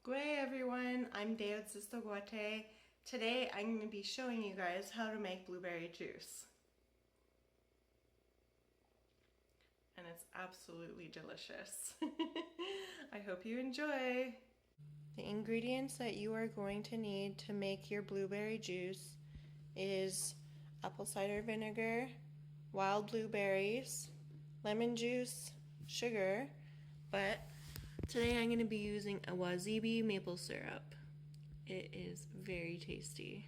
G'day everyone, I'm David Sistoguate. Today I'm going to be showing you guys how to make blueberry juice. And it's absolutely delicious. I hope you enjoy. The ingredients that you are going to need to make your blueberry juice is apple cider vinegar, wild blueberries, lemon juice, sugar, but today I'm going to be using a wasabi maple syrup. It is very tasty.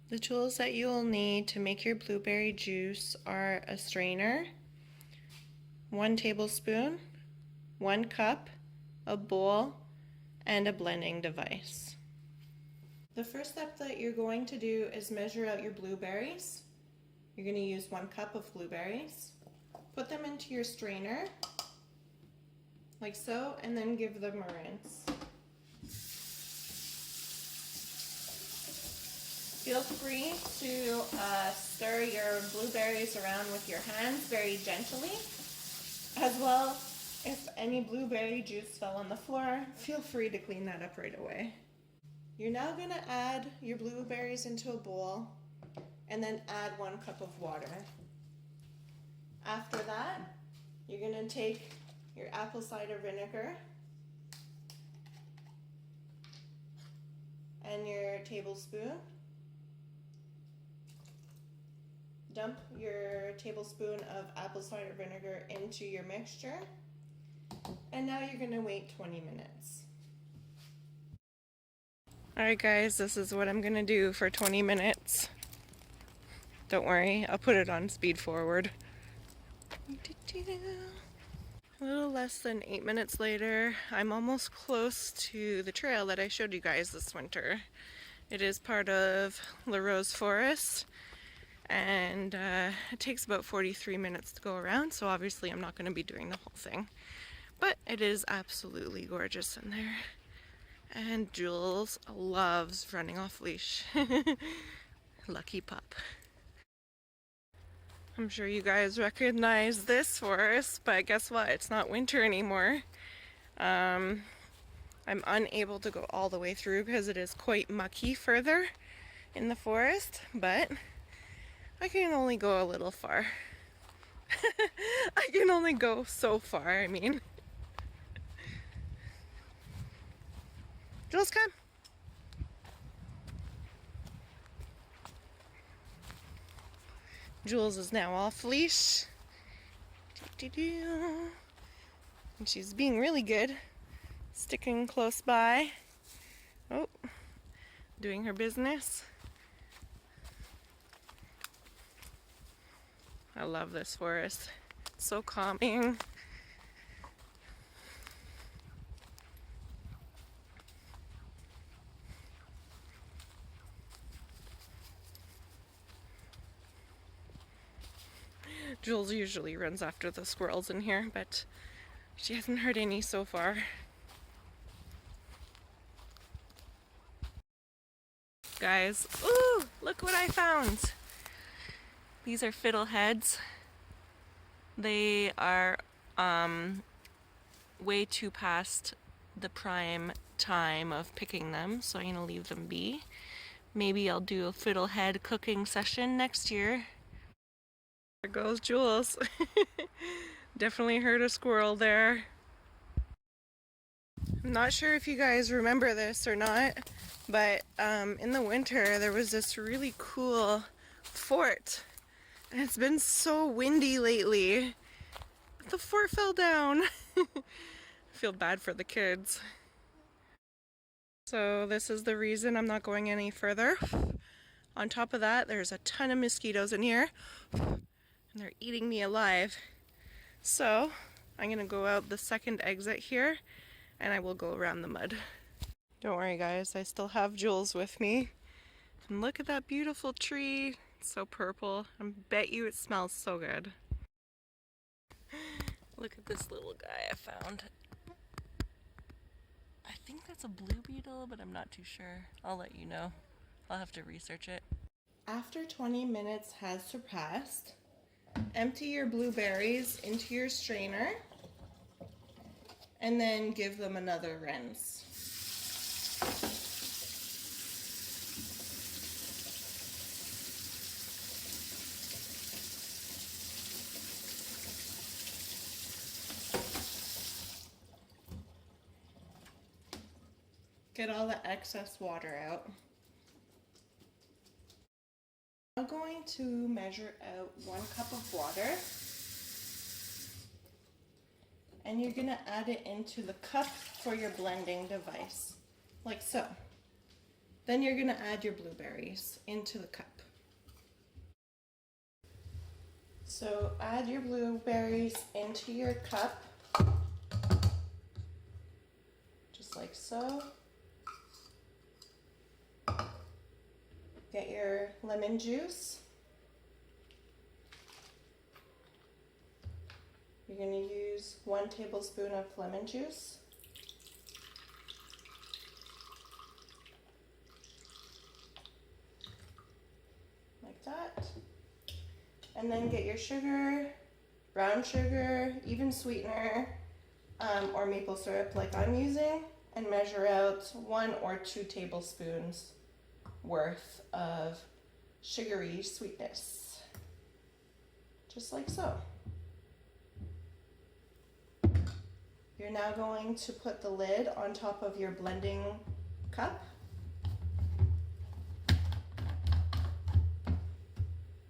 The tools that you will need to make your blueberry juice are a strainer, 1 tablespoon, 1 cup, a bowl, and a blending device. The first step that you're going to do is measure out your blueberries. You're going to use 1 cup of blueberries. Put them into your strainer, like so, and then give them a rinse. Feel free to stir your blueberries around with your hands very gently. As well, if any blueberry juice fell on the floor, feel free to clean that up right away. You're now going to add your blueberries into a bowl and then add 1 cup of water. After that, you're going to take your apple cider vinegar and your tablespoon. Dump your tablespoon of apple cider vinegar into your mixture, and now you're going to wait 20 minutes. Alright guys, this is what I'm going to do for 20 minutes. Don't worry, I'll put it on speed forward. A little less than 8 minutes later, I'm almost close to the trail that I showed you guys this winter. It is part of La Rose Forest, and it takes about 43 minutes to go around, so obviously I'm not going to be doing the whole thing. But it is absolutely gorgeous in there. And Jules loves running off leash. Lucky pup. I'm sure you guys recognize this forest, but guess what? It's not winter anymore. I'm unable to go all the way through because it is quite mucky further in the forest, but I can only go a little far. I can only go so far, I mean. Jules, come. Jules is now off leash. And she's being really good. Sticking close by. Oh, doing her business. I love this forest. It's so calming. Jules usually runs after the squirrels in here, but she hasn't heard any so far. Guys, ooh, look what I found! These are fiddleheads. They are way too past the prime time of picking them, so I'm gonna leave them be. Maybe I'll do a fiddlehead cooking session next year. There goes Jules. Definitely heard a squirrel there. I'm not sure if you guys remember this or not, but in the winter there was this really cool fort. And it's been so windy lately. The fort fell down. I feel bad for the kids. So this is the reason I'm not going any further. On top of that, there's a ton of mosquitoes in here. And they're eating me alive. So I'm gonna go out the second exit here and I will go around the mud. Don't worry guys, I still have Jules with me. And look at that beautiful tree. It's so purple. I bet you it smells so good. Look at this little guy I found. I think that's a blue beetle, but I'm not too sure. I'll let you know. I'll have to research it. After 20 minutes has surpassed, empty your blueberries into your strainer and then give them another rinse. Get all the excess water out. I'm going to measure out 1 cup of water, and you're going to add it into the cup for your blending device, like so. Then you're going to add your blueberries into the cup. So add your blueberries into your cup, just like so. Get your lemon juice. You're going to use 1 tablespoon of lemon juice. Like that. And then get your sugar, brown sugar, even sweetener, or maple syrup like I'm using, and measure out 1 or 2 tablespoons worth of sugary sweetness, just like so. You're now going to put the lid on top of your blending cup.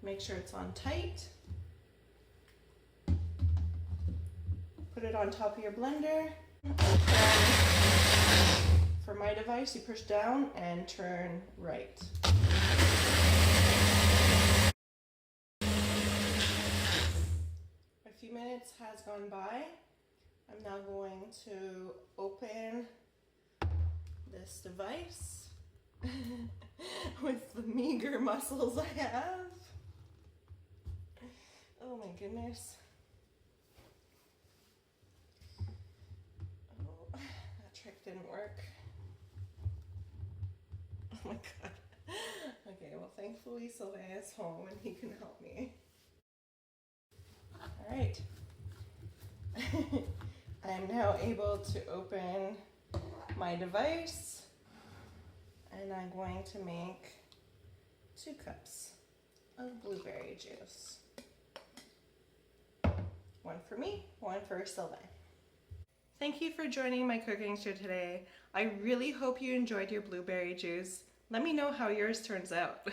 Make sure it's on tight. Put it on top of your blender. For my device, you push down and turn right. A few minutes has gone by. I'm now going to open this device with the meager muscles I have. Oh my goodness. Oh, that trick didn't work. Oh my god. Okay, well thankfully Sylvain is home and he can help me. Alright. I am now able to open my device, and I'm going to make 2 cups of blueberry juice. 1 for me, 1 for Sylvain. Thank you for joining my cooking show today. I really hope you enjoyed your blueberry juice. Let me know how yours turns out.